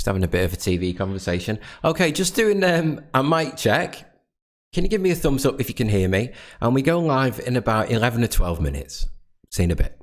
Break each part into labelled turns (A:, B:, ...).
A: Just having a bit of a TV conversation. Okay, just doing a mic check. Can you give me a thumbs up if you can hear me? And we go live in about 11 or 12 minutes. See you in a bit.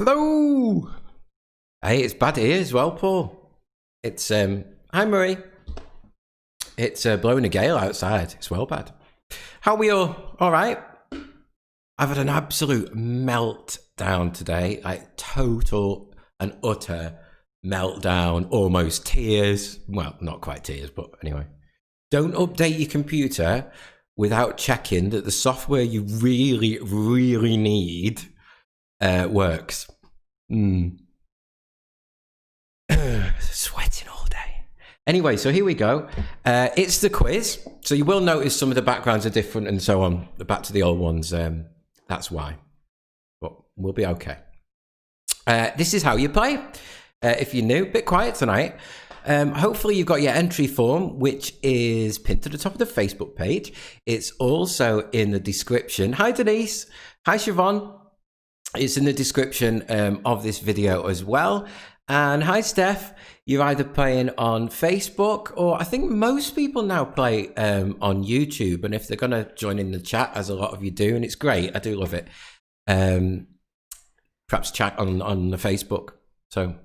A: Hello. Hey, it's bad here as well, Paul. It's hi Marie. It's blowing a gale outside. It's well bad. How are we all? All right. I've had an absolute meltdown today, like total and utter meltdown, almost tears. Well, not quite tears, but anyway. Don't update your computer without checking that the software you really, really need works. Sweating all day. Anyway, so here we go. It's the quiz. So you will notice some of the backgrounds are different and so on. Back to the old ones. That's why. But we'll be okay. This is how you play. If you're new, a bit quiet tonight. Hopefully you've got your entry form, which is pinned to the top of the Facebook page. It's also in the description. Hi, Denise. Hi, Siobhan. It's in the description of this video as well. And hi, Steph. You're either playing on Facebook or I think most people now play on YouTube. And if they're going to join in the chat, as a lot of you do, and it's great, I do love it. Perhaps chat on the Facebook. So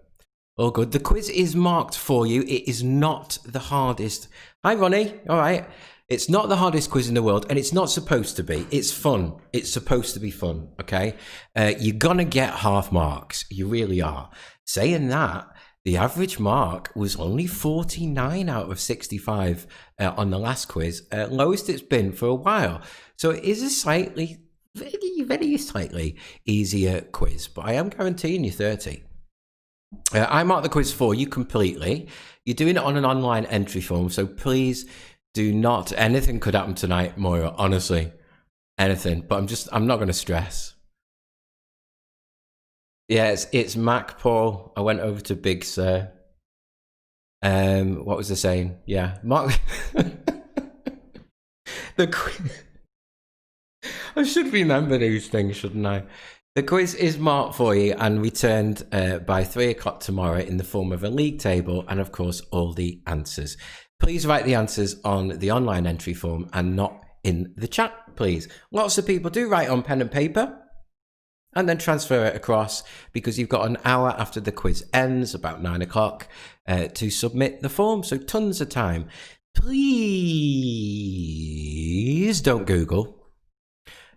A: all good. The quiz is marked for you. It is not the hardest. Hi, Ronnie. All right. It's not the hardest quiz in the world, and it's not supposed to be. It's fun. It's supposed to be fun, okay? You're going to get half marks. You really are. Saying that, the average mark was only 49 out of 65 on the last quiz, lowest it's been for a while. So it is a slightly, very, very slightly easier quiz, but I am guaranteeing you 30. I marked the quiz for you completely. You're doing it on an online entry form, so please do not. Anything could happen tonight, Moira. Honestly, anything. But I'm not going to stress. Yeah, it's Mac, Paul. I went over to Big Sir. What was I saying? Yeah, Mark. The quiz. I should remember these things, shouldn't I? The quiz is marked for you and returned by 3 o'clock tomorrow in the form of a league table and, of course, all the answers. Please write the answers on the online entry form and not in the chat, please. Lots of people do write on pen and paper and then transfer it across because you've got an hour after the quiz ends, about 9 o'clock, to submit the form. So tons of time. Please don't Google.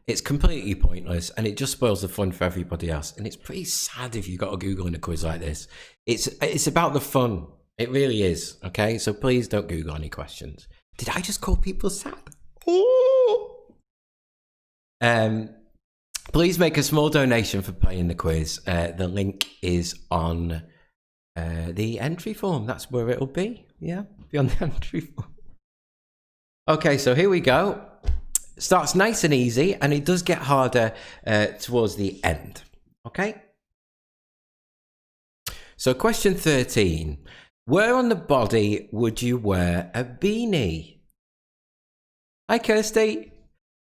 A: It's completely pointless and it just spoils the fun for everybody else. And it's pretty sad if you've got to Google in a quiz like this. It's about the fun. It really is. Okay, so please don't Google any questions. Did I just call people sad? Ooh. Please make a small donation for playing the quiz. The link is on the entry form. That's where it'll be. Yeah, be on the entry form. Okay, so here we go. Starts nice and easy, and it does get harder towards the end. Okay? So question 13. Where on the body would you wear a beanie? Hi, Kirsty.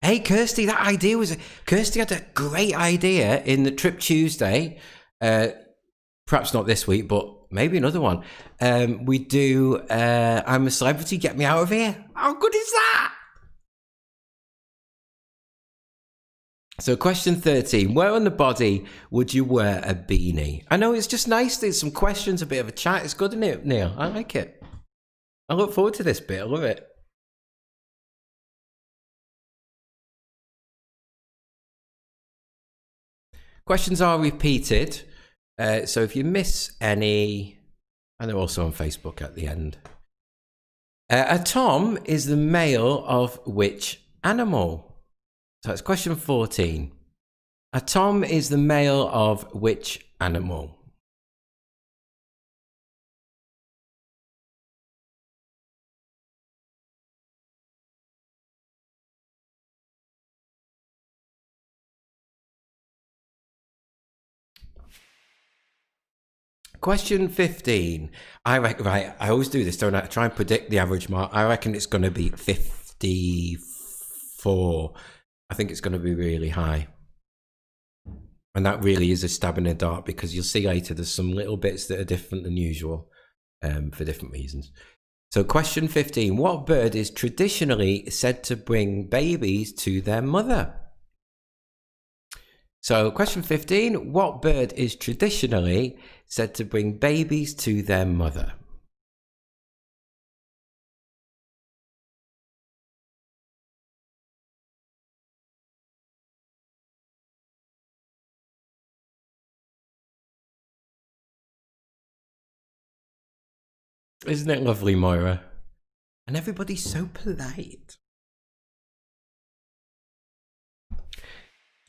A: Hey, Kirsty, that idea was... Kirsty had a great idea in the Trip Tuesday. Perhaps not this week, but maybe another one. We do I'm a Celebrity, Get Me Out of Here. How good is that? So question 13, where on the body would you wear a beanie? I know it's just nice. There's some questions, a bit of a chat. It's good, isn't it, Neil? I like it. I look forward to this bit. I love it. Questions are repeated. So if you miss any, and they're also on Facebook at the end. A tom is the male of which animal? So it's question 14. A tom is the male of which animal? Question 15. I reckon, right, I always do this, don't I? I try and predict the average mark. I reckon it's going to be 54. I think it's going to be really high. And that really is a stab in the dark because you'll see later there's some little bits that are different than usual for different reasons. So question 15. What bird is traditionally said to bring babies to their mother? So question 15, what bird is traditionally said to bring babies to their mother? Isn't it lovely, Moira? And everybody's so polite.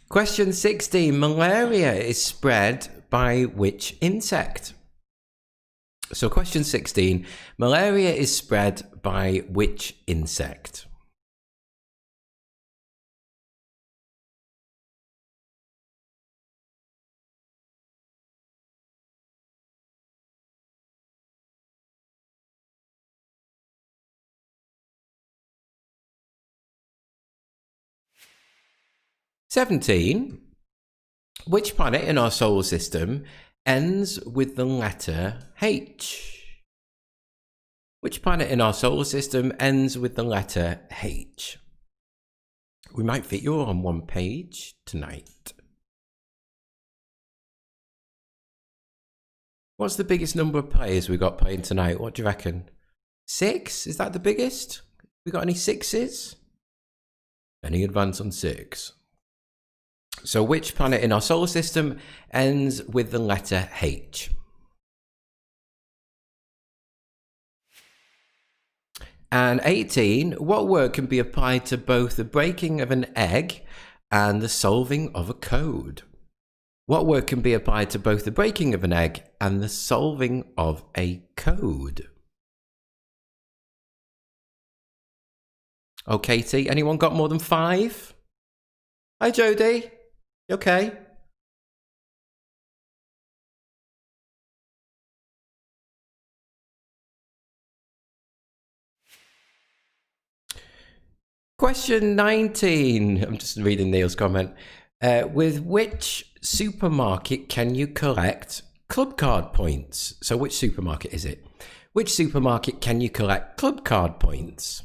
A: Question 16, malaria is spread by which insect? So question 16, malaria is spread by which insect? (17) Which planet in our solar system ends with the letter H? Which planet in our solar system ends with the letter H? We might fit you all on one page tonight. What's the biggest number of players we got playing tonight? What do you reckon? 6? Is that the biggest? We got any 6s? Any advance on 6? So which planet in our solar system ends with the letter H? And 18, what word can be applied to both the breaking of an egg and the solving of a code? What word can be applied to both the breaking of an egg and the solving of a code? Oh, Katie, anyone got more than 5? Hi, Jodie. You okay? Question 19. I'm just reading Neil's comment. With which supermarket can you collect club card points? So which supermarket is it? Which supermarket can you collect club card points?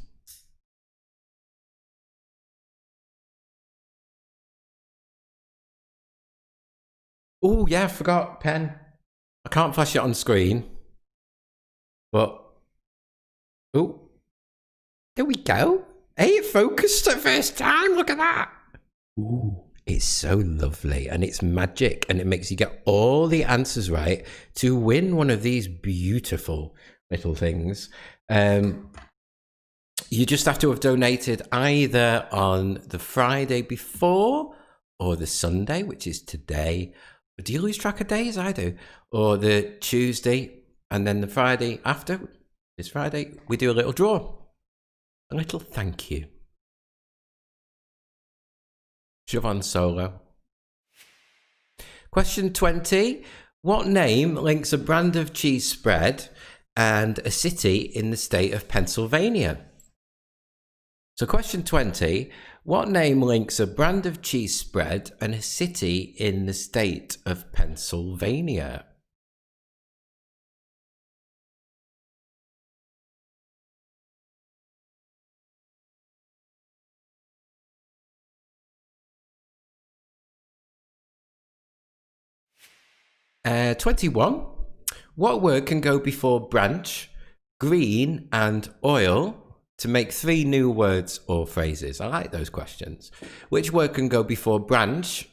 A: Oh, yeah, I forgot pen. I can't flash it on screen. But, oh, there we go. Hey, it focused the first time. Look at that. Ooh, it's so lovely and it's magic and it makes you get all the answers right to win one of these beautiful little things. You just have to have donated either on the Friday before or the Sunday, which is today. Do you lose track of days? I do. Or the Tuesday and then the Friday after, this Friday, we do a little draw. A little thank you. Siobhan Solo. Question 20. What name links a brand of cheese spread and a city in the state of Pennsylvania? So question 20. What name links a brand of cheese spread and a city in the state of Pennsylvania? Uh, 21. What word can go before branch, green and oil to make 3 new words or phrases? I like those questions. Which word can go before branch,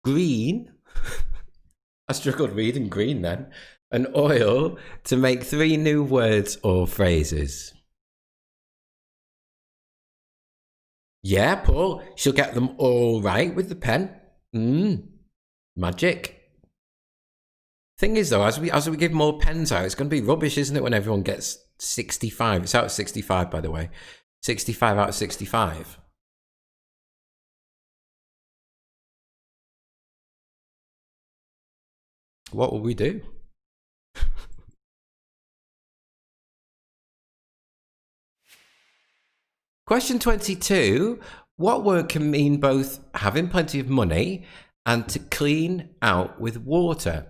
A: green, I struggled reading green then, and oil to make 3 new words or phrases? Yeah, Paul, she'll get them all right with the pen. Magic. Thing is, though, as we give more pens out, it's going to be rubbish, isn't it, when everyone gets 65? It's out of 65, by the way. 65 out of 65. What will we do? Question 22. What word can mean both having plenty of money and to clean out with water?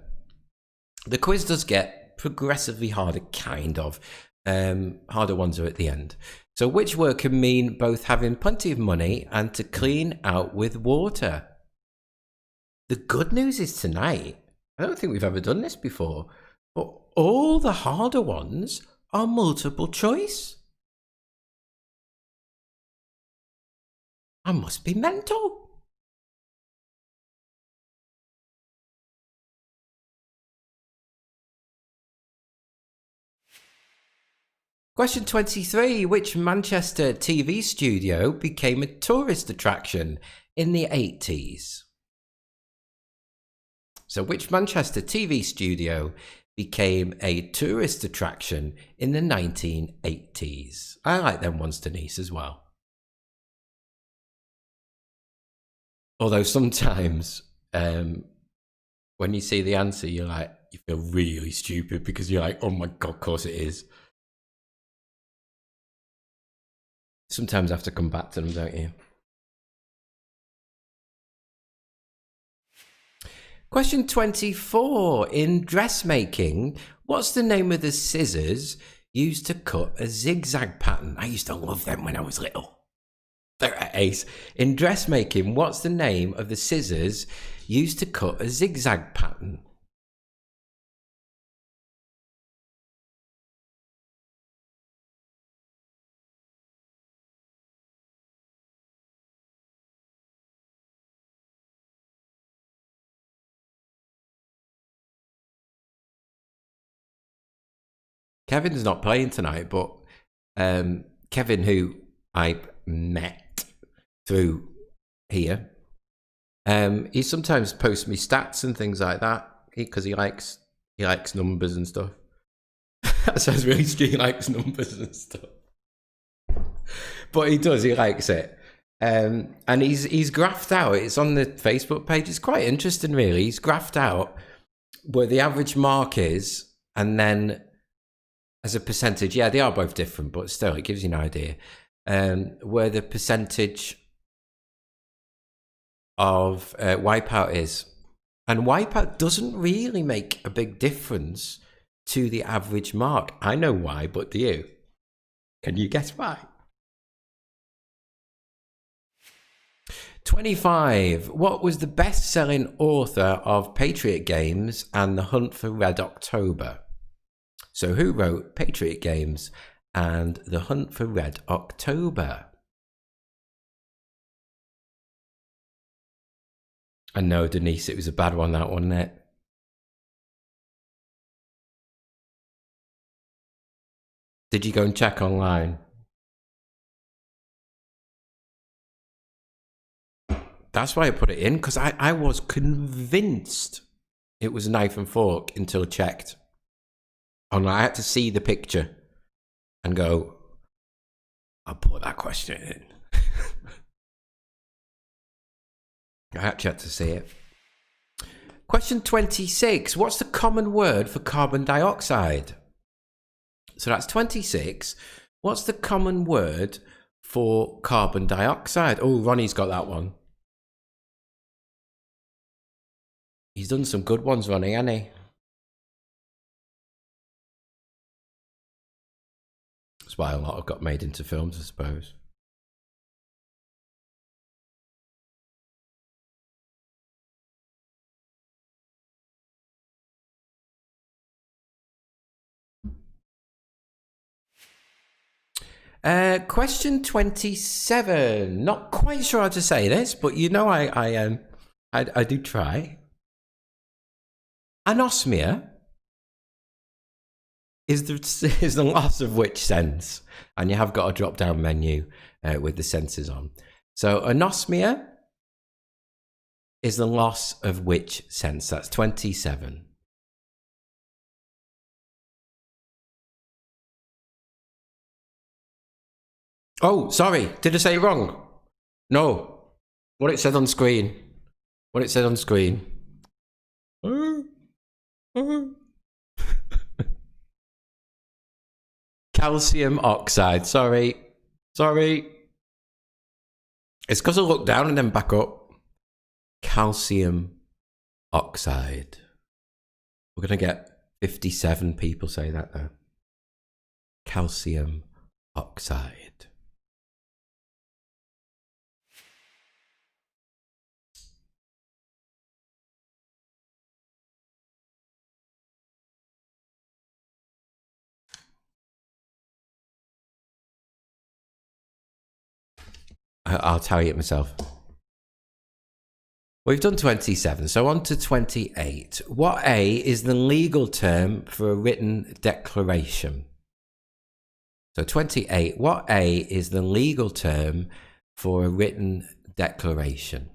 A: The quiz does get progressively harder, kind of. Harder ones are at the end. So which word can mean both having plenty of money and to clean out with water? The good news is tonight, I don't think we've ever done this before, but all the harder ones are multiple choice. I must be mental. Question 23. Which Manchester TV studio became a tourist attraction in the 80s? So which Manchester TV studio became a tourist attraction in the 1980s? I like them ones, Denise, as well. Although sometimes when you see the answer, you feel really stupid because you're like, oh my God, of course it is. Sometimes I have to come back to them, don't you? Question 24. In dressmaking, what's the name of the scissors used to cut a zigzag pattern? I used to love them when I was little. They're at ace. In dressmaking, what's the name of the scissors used to cut a zigzag pattern? Kevin's not playing tonight, but Kevin, who I met through here, he sometimes posts me stats and things like that because he likes numbers and stuff. That sounds really strange. He likes numbers and stuff, but he does. He likes it, and he's graphed out. It's on the Facebook page. It's quite interesting, really. He's graphed out where the average mark is, and then as a percentage, yeah, they are both different, but still, it gives you an idea where the percentage of wipeout is. And wipeout doesn't really make a big difference to the average mark. I know why, but do you? Can you guess why? 25. What was the best-selling author of Patriot Games and The Hunt for Red October? So who wrote Patriot Games and The Hunt for Red October? I know, Denise, it was a bad one, that wasn't it? Did you go and check online? That's why I put it in, because I was convinced it was a knife and fork until I checked. And I had to see the picture and go, I'll put that question in. I actually had to see it. Question 26. What's the common word for carbon dioxide? So that's 26. What's the common word for carbon dioxide? Oh, Ronnie's got that one. He's done some good ones, Ronnie, hasn't he? That's why a lot have got made into films, I suppose. Question 27. Not quite sure how to say this, but you know I do try. Anosmia is the loss of which sense? And you have got a drop-down menu with the senses on. So anosmia is the loss of which sense? That's 27. Oh, sorry. Did I say it wrong? No. What it said on screen. What it said on screen. Calcium oxide. Sorry. It's because I looked down and then back up. Calcium oxide. We're going to get 57 people say that though. Calcium oxide. I'll tell you it myself. We've done 27, so on to 28. What A is the legal term for a written declaration? So 28, what A is the legal term for a written declaration?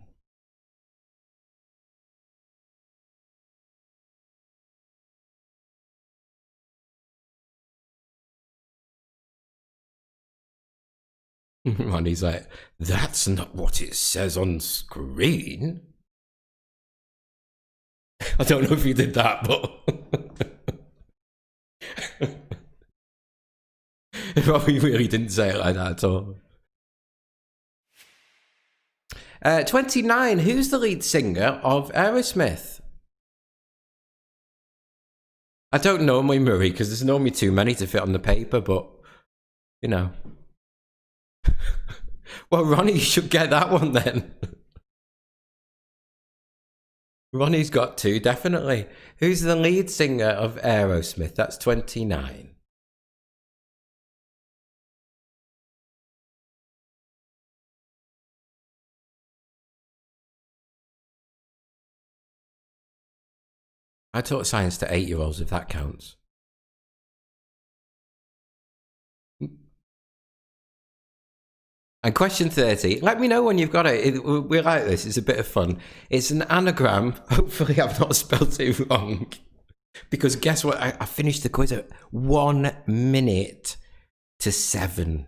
A: And he's like, that's not what it says on screen. I don't know if you did that, but he probably really didn't say it like that at all. 29. Who's the lead singer of Aerosmith? I don't normally, Murray, because there's normally too many to fit on the paper, but, you know. Well, Ronnie, you should get that one then. Ronnie's got 2, definitely. Who's the lead singer of Aerosmith? That's 29. I taught science to 8-year-olds, if that counts. And question 30. Let me know when you've got it. We like this. It's a bit of fun. It's an anagram. Hopefully I've not spelled it wrong. Because guess what? I finished the quiz at 1 minute to 7.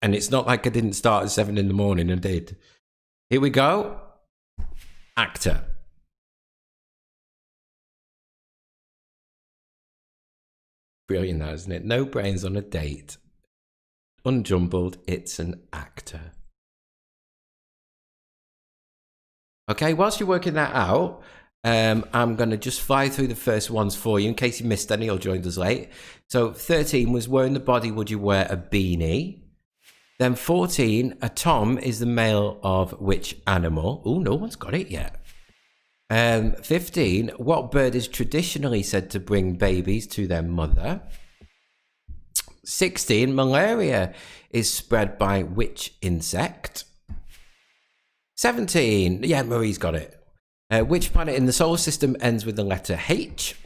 A: And it's not like I didn't start at 7 in the morning. I did. Here we go. Actor. Brilliant, that, isn't it? No brains on a date. Unjumbled, it's an actor. Okay, whilst you're working that out, I'm going to just fly through the first ones for you in case you missed any or joined us late. So 13 was, where in the body would you wear a beanie? Then 14, a tom is the male of which animal? Oh, no one's got it yet. 15, what bird is traditionally said to bring babies to their mother? 16, malaria is spread by which insect? 17, yeah, Marie's got it. Which planet in the solar system ends with the letter H?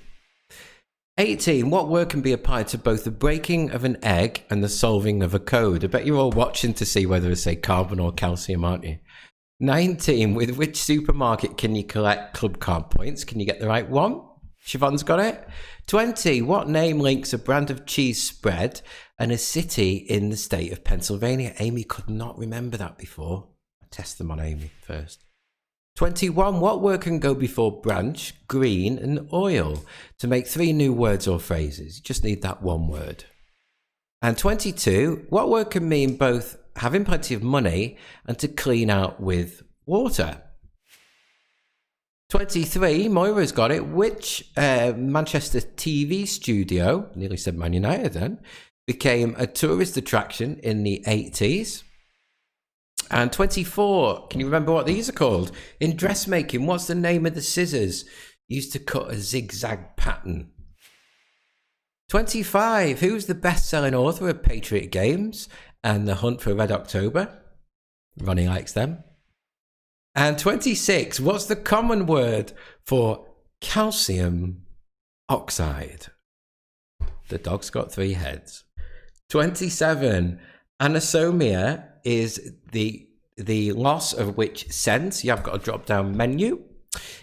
A: 18, what word can be applied to both the breaking of an egg and the solving of a code? I bet you're all watching to see whether it's, say, carbon or calcium, aren't you? 19, with which supermarket can you collect club card points? Can you get the right one? Siobhan's got it. 20, what name links a brand of cheese spread and a city in the state of Pennsylvania? Amy could not remember that before. I'll test them on Amy first. 21, what word can go before branch, green and oil to make 3 new words or phrases? You just need that one word. And 22, what word can mean both having plenty of money and to clean out with water? 23, Moira's got it. Which Manchester TV studio, nearly said Man United then, became a tourist attraction in the 80s? And 24, can you remember what these are called? In dressmaking, what's the name of the scissors used to cut a zigzag pattern? 25, who's the best-selling author of Patriot Games and The Hunt for Red October? Ronnie likes them. And 26, what's the common word for calcium oxide? The dog's got 3 heads. 27, anosmia is the loss of which sense? You've got a drop-down menu.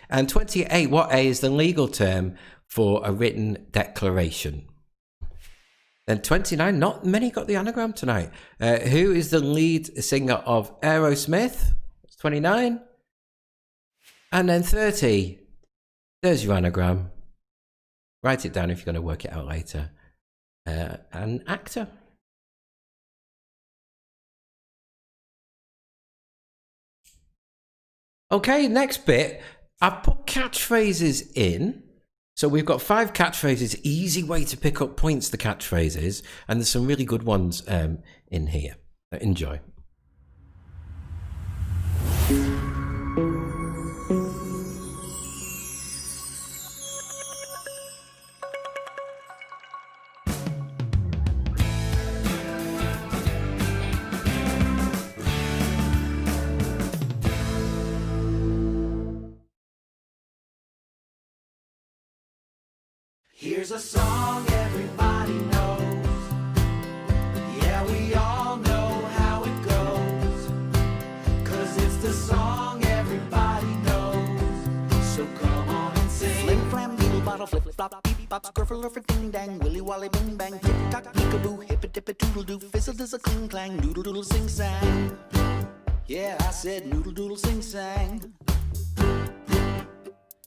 A: And 28, what A is the legal term for a written declaration? Then 29, not many got the anagram tonight. Who is the lead singer of Aerosmith? 29. And then 30, there's your anagram. Write it down if you're going to work it out later. An actor. Okay, next bit. I've put catchphrases in. So we've got 5 catchphrases, easy way to pick up points, the catchphrases. And there's some really good ones in here. Enjoy.
B: Here's a song everybody knows. Yeah, we all know how it goes. 'Cause it's the song everybody knows. So come on and sing. Flim flam doodle bottle flip flop beep bop skirfle for ding dang willy wally bing bang tick tock peekaboo hip it dip it doodle doo fizzle does a cling clang noodle doodle sing sang. Yeah, I said noodle doodle sing sang.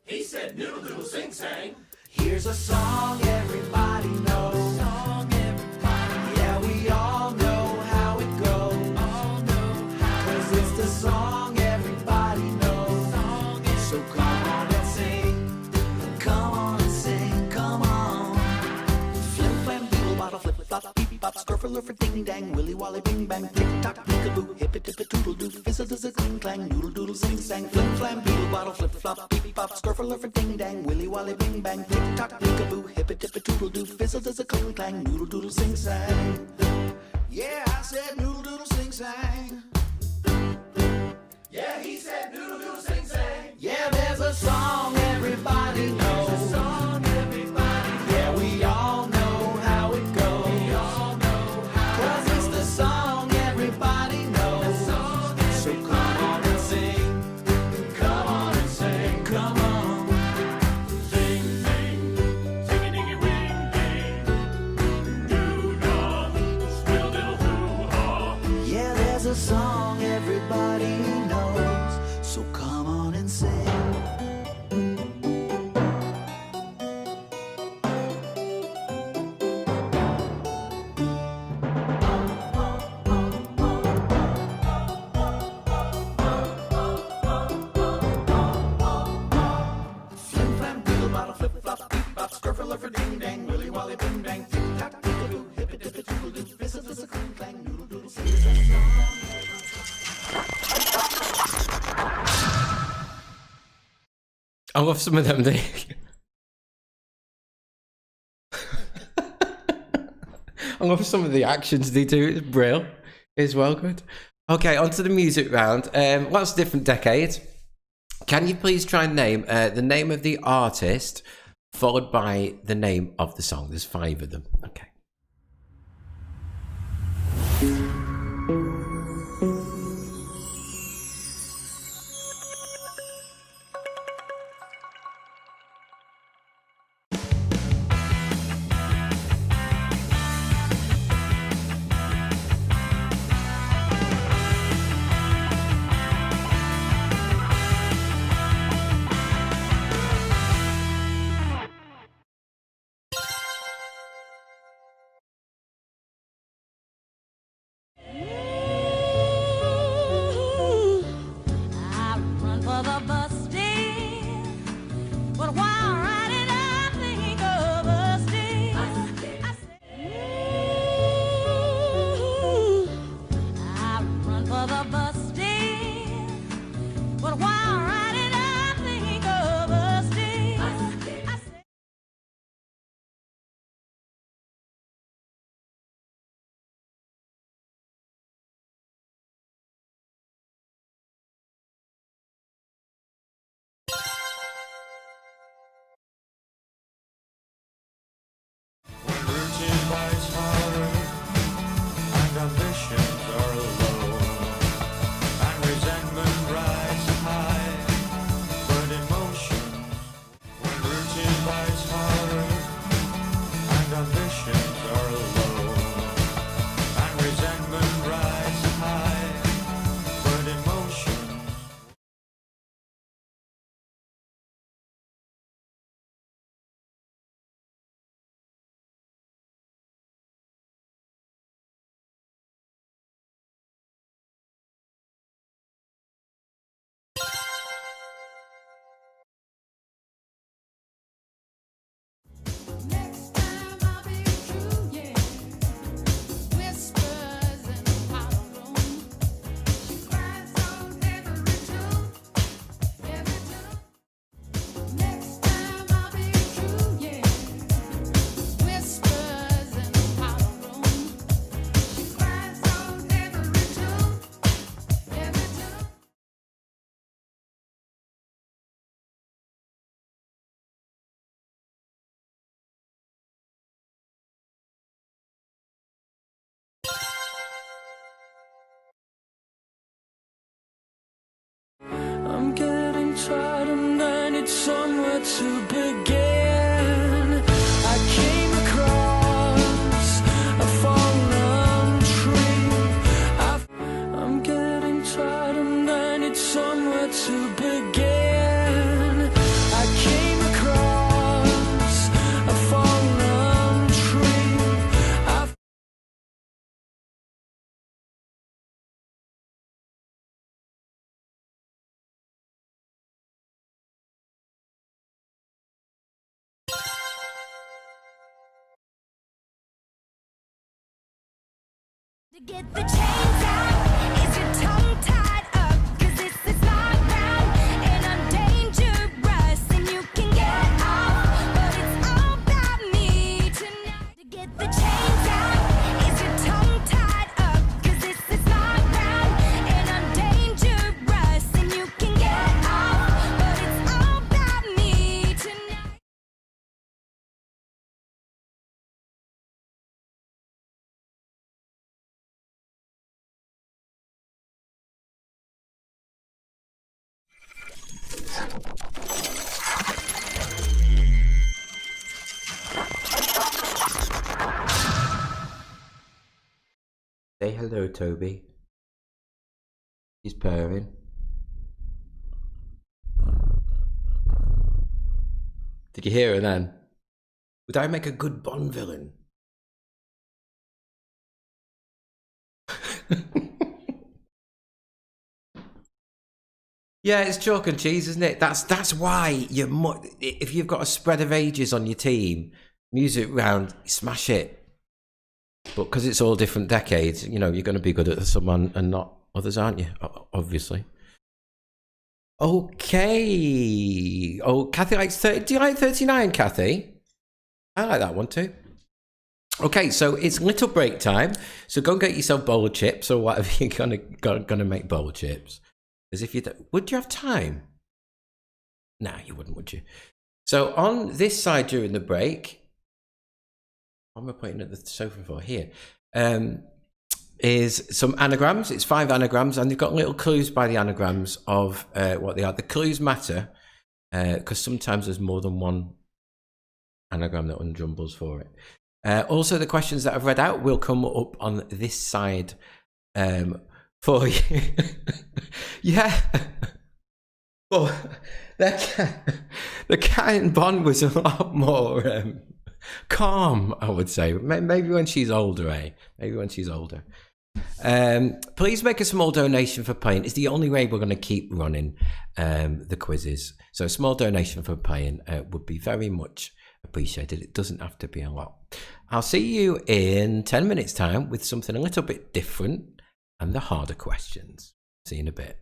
B: He said noodle doodle sing sang. Here's a song everybody knows. Song everybody. Yeah, we all know how it goes. All know how. 'Cause it's the song everybody knows. Song so come on and sing. Come on and sing. Come on. Flim flam doodle bottle flip flop beep bop skirfle for ding dang willy wally bing bang tick tock peekaboo hip it dip it doodle doo fizzle does a cling clang noodle doodle sing sang. Flim flam doodle bottle flip flop beep bop skirfle for ding dang willy wally bing bang tick tock peekaboo hip it dip it doodle doo fizzle does a cling clang noodle doodle sing sang. Yeah, I said noodle doodle sing sang. Yeah, he said noodle doodle sing sang. Yeah, there's a song everybody knows. There's a song everybody knows. Yeah, we all know how it goes. We all know how. 'Cause it's the song everybody knows. So come on and sing. Come on and sing. Come on.
C: Sing, sing, sing-a-dingy wing ding. Doo-dah, swill-diddle hoo-ha.
B: Yeah, there's a song everybody knows. So come on and sing. Flim flam doodle bottle flip flop beep bop skirfle for ding dang willy wally bing bang tick tock peekaboo hip it dip it doodle doo fizzle does a cling clang noodle doodle sing.
A: I love some of them. I love some of the actions they do. It's brilliant. It's well good. Okay, on to the music round. Lots of different decades. Can you please try and name the name of the artist followed by the name of the song? There's 5 of them. Okay.
B: I'm getting tired and I need somewhere to begin. I came across a fallen tree. I'm getting tired and I need somewhere to begin. I came across a fallen tree.
D: To get the chains out, is your tongue tied up? 'Cause this is my round, and I'm dangerous, and you can get off, but it's all about me tonight. To get the chains out, is your tongue tied up? 'Cause this is my round, and I'm dangerous, and you can get off, but it's all about me tonight.
A: Say hello, Toby. He's purring. Did you hear her then? Would I make a good Bond villain? Yeah, it's chalk and cheese, isn't it? That's why if you've got a spread of ages on your team, music round, smash it. But because it's all different decades, you know, you're going to be good at some and not others, aren't you? Obviously. Okay. Oh, Kathy likes 30. Do you like 39, Kathy? I like that one too. Okay, so it's little break time. So go and get yourself bowl of chips or whatever you're gonna make bowl of chips. As if would you have time? Nah, you wouldn't, would you? So on this side during the break, what am I pointing at the sofa for here? Is some anagrams. It's 5 anagrams, and they've got little clues by the anagrams of what they are. The clues matter because sometimes there's more than one anagram that unjumbles for it. Also, the questions that I've read out will come up on this side for you. Yeah. Well, the cat in Bond was a lot more calm, I would say. Maybe when she's older, eh? Maybe when she's older. Please make a small donation for paying. It's the only way we're going to keep running the quizzes. So a small donation for paying would be very much appreciated. It doesn't have to be a lot. I'll see you in 10 minutes time with something a little bit different and the harder questions. See you in a bit.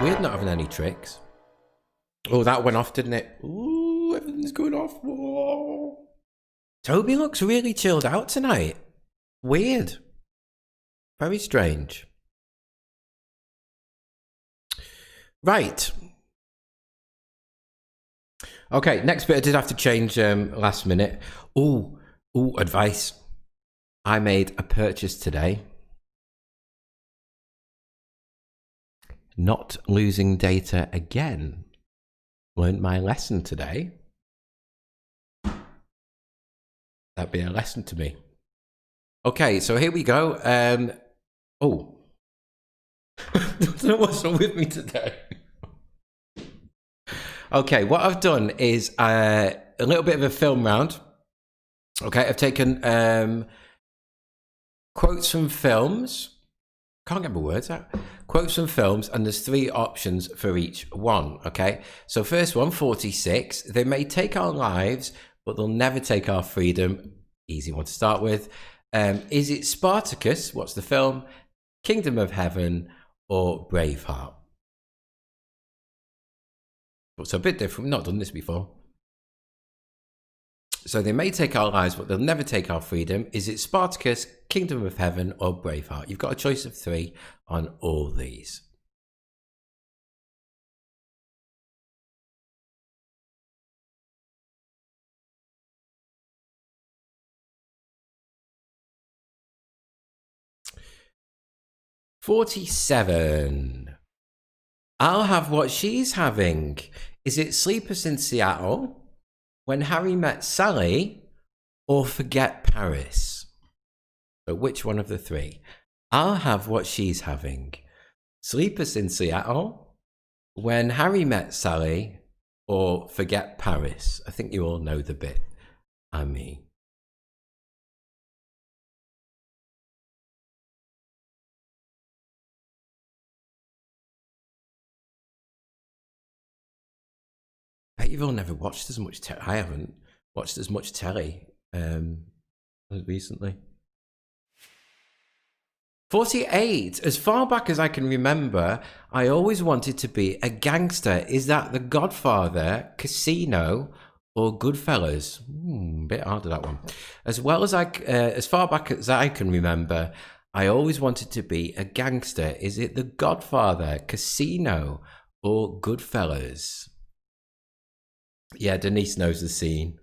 A: Weird not having any tricks. Oh, that went off, didn't it? Ooh, everything's going off. Whoa. Toby looks really chilled out tonight. Weird. Very strange. Right. Okay, next bit I did have to change last minute. Ooh, advice. I made a purchase today. Not losing data again. Learned my lesson today. That'd be a lesson to me. Okay, so here we go. Oh. I don't know what's wrong with me today. Okay, what I've done is a little bit of a film round. Okay, I've taken quotes from films. Can't get my words out. Quotes from films, and there's 3 options for each one. Okay, so first one, 46. They may take our lives, but they'll never take our freedom. Easy one to start with. Is it Spartacus? What's the film? Kingdom of Heaven or Braveheart? It's a bit different. We've not done this before. So they may take our lives, but they'll never take our freedom. Is it Spartacus, Kingdom of Heaven, or Braveheart? You've got a choice of 3 on all these. $47. I'll have what she's having. Is it Sleepless in Seattle, When Harry Met Sally, or Forget Paris? So which one of the 3? I'll have what she's having. Sleepless in Seattle, When Harry Met Sally, or Forget Paris. I think you all know the bit I mean. Bet you've all never watched as much telly. I haven't watched as much telly recently. 48. As far back as I can remember, I always wanted to be a gangster. Is that The Godfather, Casino, or Goodfellas? Bit harder, that one. As far back as I can remember, I always wanted to be a gangster. Is it The Godfather, Casino, or Goodfellas? Yeah, Denise knows the scene.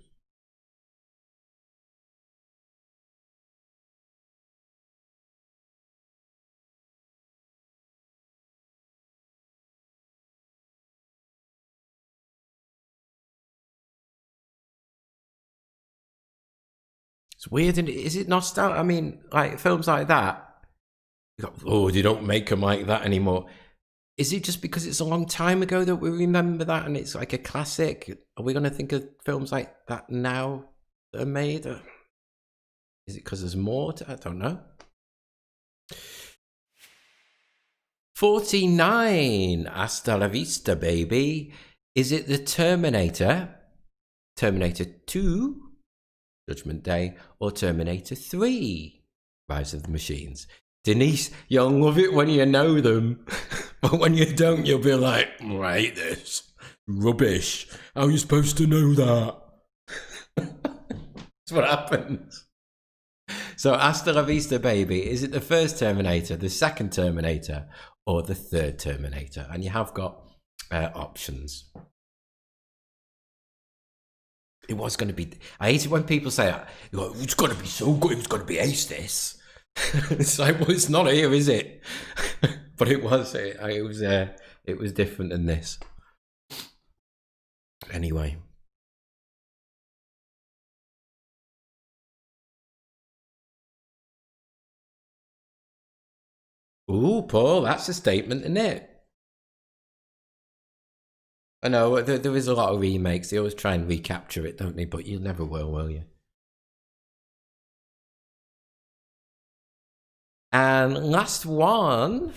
A: It's weird, and is it nostalgic? I mean, like films like that. They don't make them like that anymore. Is it just because it's a long time ago that we remember that, and it's like a classic? Are we going to think of films like that now that are made? Or is it because there's more? I don't know. 49. Hasta la vista, baby. Is it The Terminator, Terminator 2, Judgment Day, or Terminator 3, Rise of the Machines? Denise, you'll love it when you know them, but when you don't, you'll be like, I hate this. Rubbish. How are you supposed to know that? That's what happens. So, hasta la vista, baby. Is it the first Terminator, the second Terminator, or the third Terminator? And you have got options. It was going to be... I hate it when people say, it's going to be so good, it's going to be ace this. It's like, well, it's not here, is it? But it was different than this. Anyway. Ooh, Paul, that's a statement, isn't it? I know, there is a lot of remakes. They always try and recapture it, don't they? But you never will you? And last one.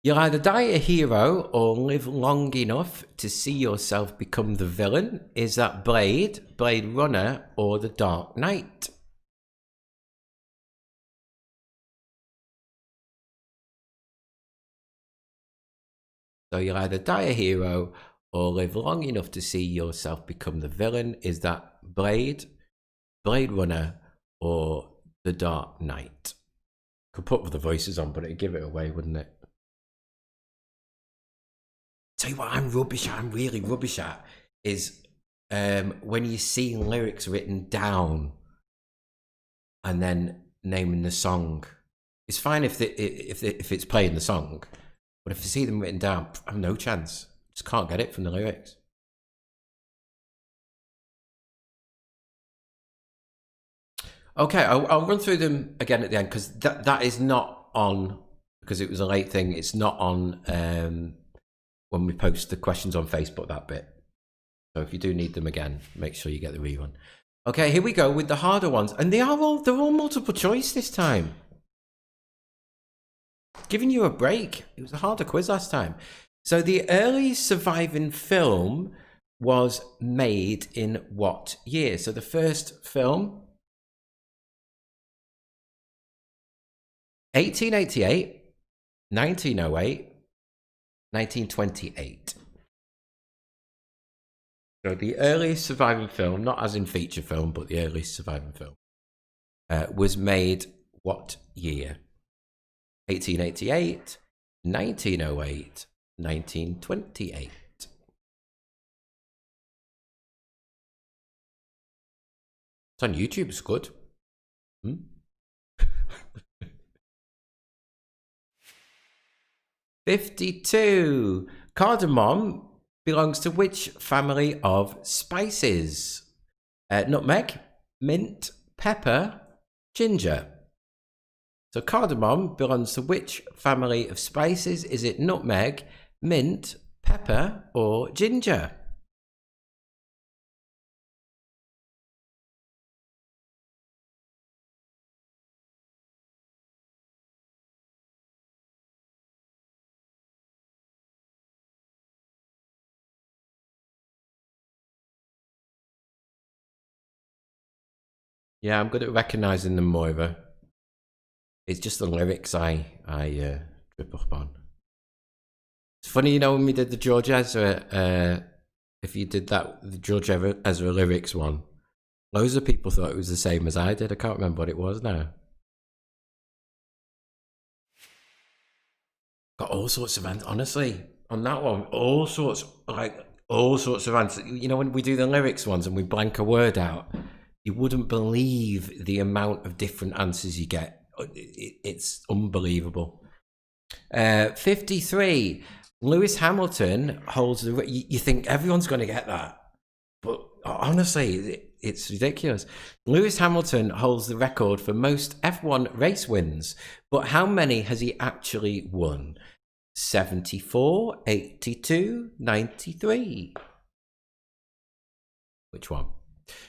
A: You'll either die a hero or live long enough to see yourself become the villain. Is that Blade, Blade Runner, or The Dark Knight? So you'll either die a hero or live long enough to see yourself become the villain. Is that Blade Runner, or The Dark Knight? Could put the voices on, but it'd give it away, wouldn't it? Tell you what, I'm really rubbish at is when you see lyrics written down and then naming the song. It's fine if it's playing the song, but if you see them written down, I have no chance. Just can't get it from the lyrics. Okay, I'll run through them again at the end, because that is not on, because it was a late thing. It's not on when we post the questions on Facebook, that bit. So if you do need them again, make sure you get the rerun. Okay, here we go with the harder ones, and they're all multiple choice this time. Giving you a break. It was a harder quiz last time. So the earliest surviving film was made in what year? So the first film, 1888, 1908, 1928. So the earliest surviving film, not as in feature film, but the earliest surviving film, was made what year? 1888, 1908, 1928. It's on YouTube, it's good. 52. Cardamom belongs to which family of spices? Nutmeg, mint, pepper, ginger. So cardamom belongs to which family of spices? Is it nutmeg, mint, pepper, or ginger? Yeah, I'm good at recognizing them, Moira. It's just the lyrics I trip up on. It's funny, you know, when we did the George Ezra, if you did that, the George Ezra lyrics one, loads of people thought it was the same as I did. I can't remember what it was now. Got all sorts of answers, honestly, on that one. All sorts of answers. You know, when we do the lyrics ones and we blank a word out, you wouldn't believe the amount of different answers you get. It's unbelievable. 53. Lewis Hamilton holds the. You think everyone's going to get that, but honestly, it's ridiculous. Lewis Hamilton holds the record for most F1 race wins, but how many has he actually won? 74, 82, 93. Which one?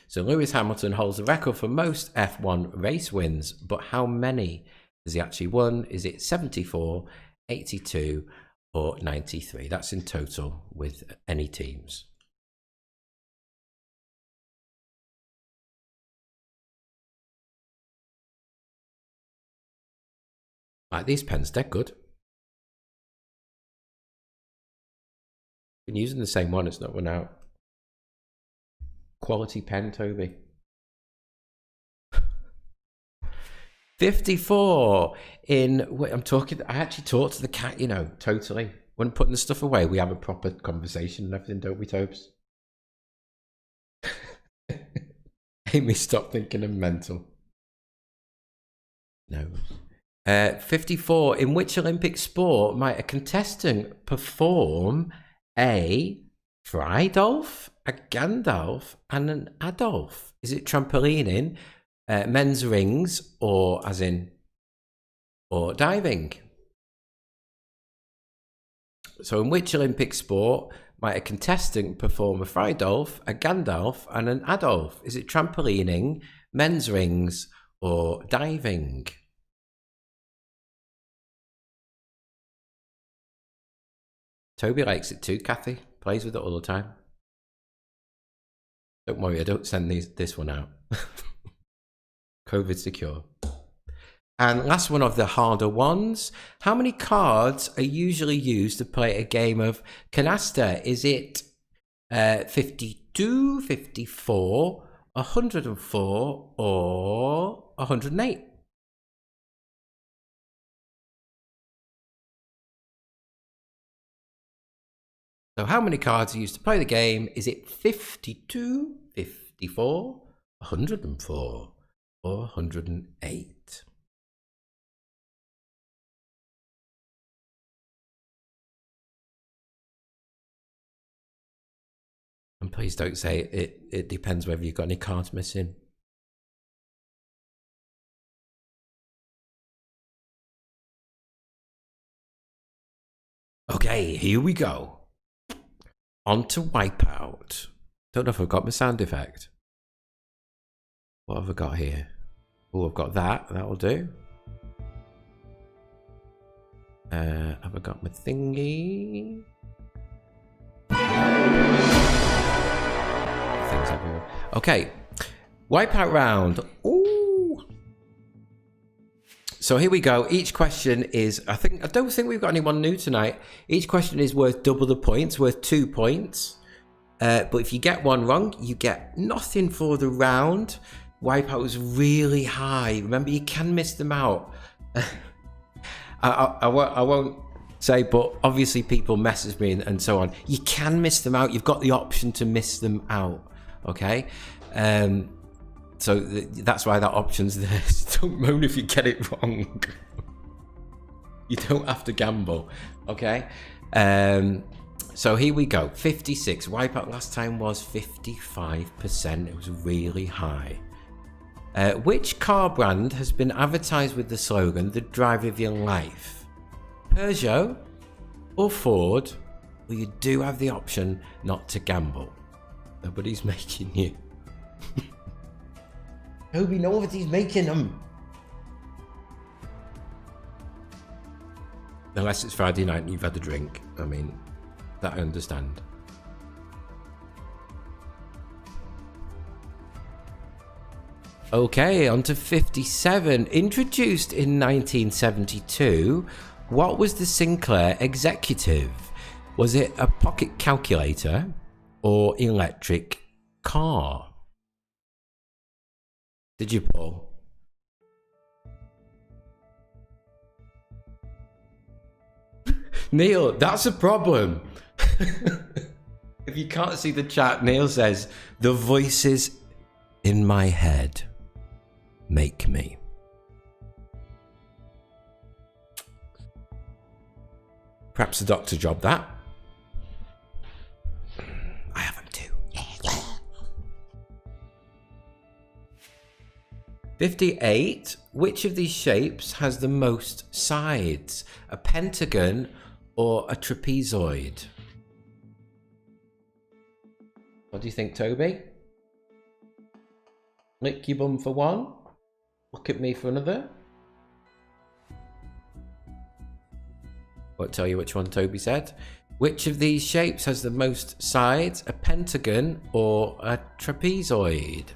A: So Lewis Hamilton holds the record for most F1 race wins, but how many has he actually won? Is it 74, 82, or 93? That's in total with any teams. Like these pens, they're good. Been using the same one, it's not run out. Quality pen, Toby. 54 in. I'm talking. I actually talk to the cat. You know, totally. When putting the stuff away, we have a proper conversation and everything, don't we, Tobes? Amy, stop thinking I'm mental. No. 54. In which Olympic sport might a contestant perform a Friedolf, a Gandalf, and an Adolf? Is it trampolining, men's rings, or diving? So in which Olympic sport might a contestant perform a Friedolf, a Gandalf, and an Adolf? Is it trampolining, men's rings, or diving? Toby likes it too, Kathy. Plays with it all the time. Don't worry, I don't send this one out. COVID secure. And last one of the harder ones. How many cards are usually used to play a game of canasta? Is it 52, 54, 104, or 108? So how many cards are used to play the game? Is it 52, 54, 104, or 108? And please don't say it depends whether you've got any cards missing. Okay, here we go. On to Wipeout. Don't know if I've got my sound effect. What have I got here? Oh, I've got that. That'll do. Have I got my thingy? Things everywhere. Okay. Wipeout round. Ooh. So here we go. Each question is, I don't think we've got anyone new tonight. Each question is worth double the points, worth 2 points. But if you get one wrong, you get nothing for the round. Wipeout was really high. Remember, you can miss them out. I won't say, but obviously people message me and so on. You can miss them out. You've got the option to miss them out. Okay. So that's why that option's there. Don't moan if you get it wrong. You don't have to gamble. Okay. So here we go. 56. Wipeout last time was 55%. It was really high. Which car brand has been advertised with the slogan, "The drive of your life"? Peugeot or Ford? Well, you do have the option not to gamble. Nobody's making you. Toby, nobody's making them. Unless it's Friday night and you've had a drink. I mean, that I understand. Okay, on to 57. Introduced in 1972, what was the Sinclair executive? Was it a pocket calculator or electric car? Did you, Paul? Neil, that's a problem. If you can't see the chat, Neil says, "The voices in my head make me." Perhaps the doctor job that. I have them too. 58. Which of these shapes has the most sides? A pentagon or a trapezoid? What do you think, Toby? Lick your bum for one. Look at me for another. Won't tell you which one Toby said. Which of these shapes has the most sides? A pentagon or a trapezoid?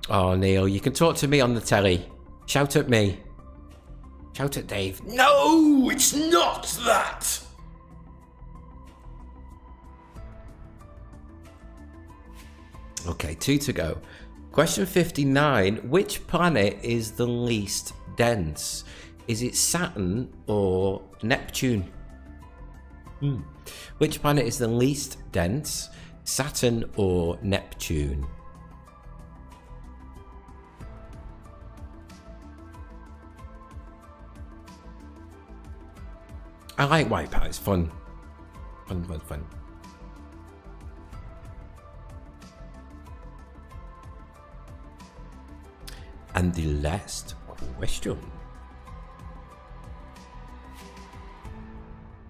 A: Oh, Neil, you can talk to me on the telly. Shout at me. Shout at Dave. No, it's not that. Okay, 2 to go. Question 59. Which planet is the least dense? Is it Saturn or Neptune? Which planet is the least dense? Saturn or Neptune? I like Wipeout, it's fun. Fun. And the last question.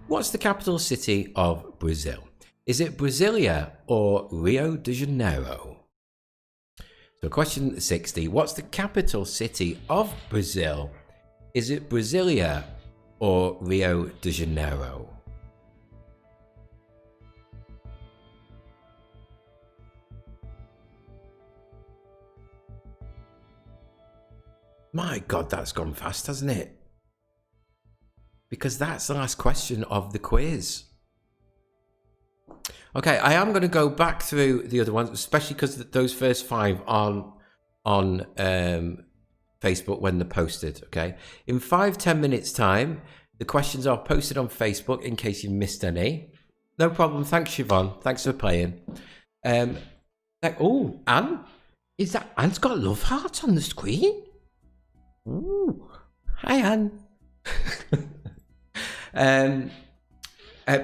A: What's the capital city of Brazil? Is it Brasilia or Rio de Janeiro? So question 60. What's the capital city of Brazil? Is it Brasilia or Rio de Janeiro? My God, that's gone fast, hasn't it? Because that's the last question of the quiz. Okay, I am going to go back through the other ones, especially because those first 5 on Facebook when they're posted. Okay, in 5-10 minutes time, the questions are posted on Facebook in case you missed any. No problem. Thanks, Siobhan. Thanks for playing. Oh, Anne, is that Anne's got love hearts on the screen? Ooh, hi, Anne.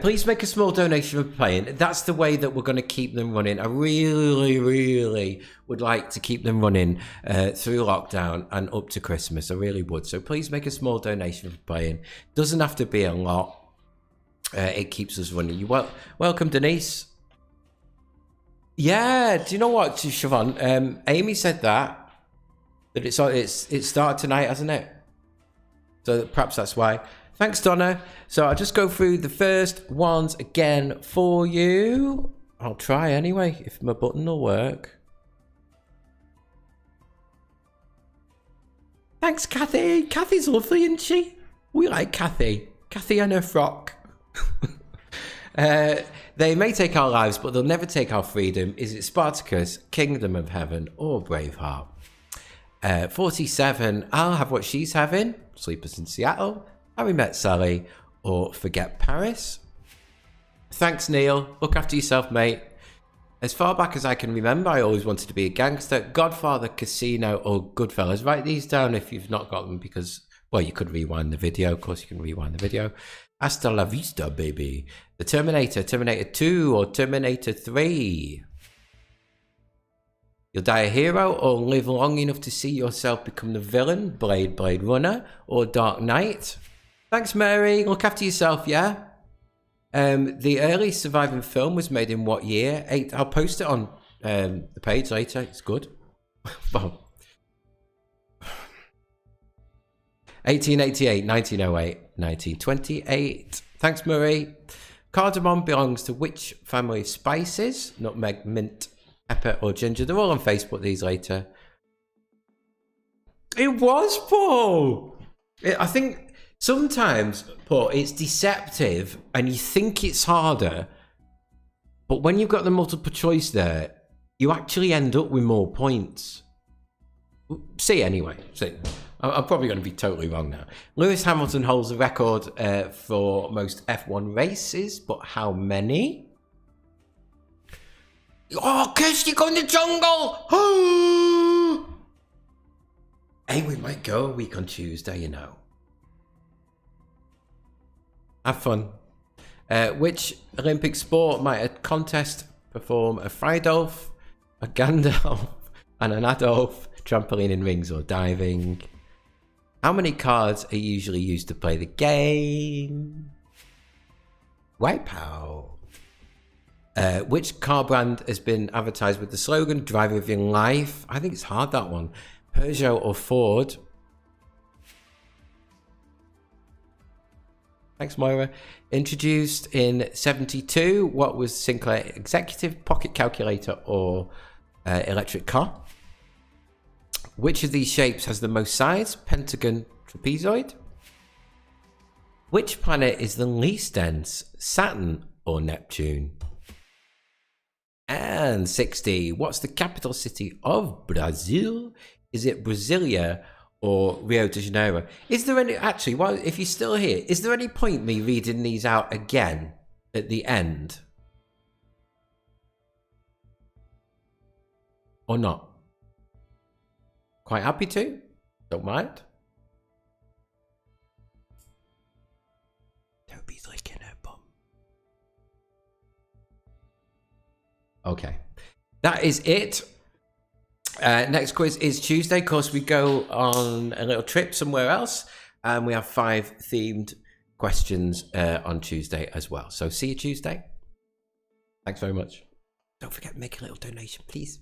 A: Please make a small donation for playing. That's the way that we're going to keep them running. I really, really would like to keep them running through lockdown and up to Christmas. I really would. So please make a small donation for playing. Doesn't have to be a lot. It keeps us running. You welcome, Denise. Yeah, do you know what, Siobhan? Amy said that it started tonight, hasn't it? So perhaps that's why. Thanks, Donna. So I'll just go through the first ones again for you. I'll try anyway, if my button will work. Thanks, Kathy. Kathy's lovely, isn't she? We like Kathy. Kathy and her frock. They may take our lives, but they'll never take our freedom. Is it Spartacus, Kingdom of Heaven, or Braveheart? 47, I'll Have What She's Having, Sleepers in Seattle, Harry Met Sally, or Forget Paris. Thanks, Neil. Look after yourself, mate. As far back as I can remember, I always wanted to be a gangster. Godfather, Casino, or Goodfellas. Write these down if you've not got them because, well, you could rewind the video. Of course, you can rewind the video. Hasta la vista, baby. The Terminator, Terminator 2, or Terminator 3. You'll die a hero or live long enough to see yourself become the villain. Blade Runner, or Dark Knight. Thanks, Mary. Look after yourself, yeah? The early surviving film was made in what year? I'll post it on the page later. It's good. Well, 1888, 1908, 1928. Thanks, Murray. Cardamom belongs to which family of spices? Nutmeg, mint, pepper, or ginger? They're all on Facebook, these later. It was, Paul. I think sometimes, Paul, it's deceptive and you think it's harder. But when you've got the multiple choice there, you actually end up with more points. See, anyway. See. I'm probably going to be totally wrong now. Lewis Hamilton holds the record for most F1 races, but how many? Oh, Kirsty, go in the jungle! Hey, we might go a week on Tuesday, you know. Have fun. Which Olympic sport might a contest perform a Friedolf, a Gandalf, and an Adolf, trampoline in rings or diving? How many cards are usually used to play the game? Wipeout. Which car brand has been advertised with the slogan "Drive with your life"? I think it's hard, that one. Peugeot or Ford? Thanks, Moira. Introduced in 72, what was Sinclair Executive, pocket calculator, or electric car? Which of these shapes has the most sides? Pentagon, trapezoid? Which planet is the least dense? Saturn or Neptune? And 60. What's the capital city of Brazil? Is it Brasilia or Rio de Janeiro? Is there any... Actually, well, if you're still here, is there any point me reading these out again at the end? Or not? Quite happy to. Don't mind. Toby's licking her bum. Okay. That is it. Next quiz is Tuesday. Of course, we go on a little trip somewhere else. And we have 5 themed questions on Tuesday as well. So see you Tuesday. Thanks very much. Don't forget to make a little donation, please.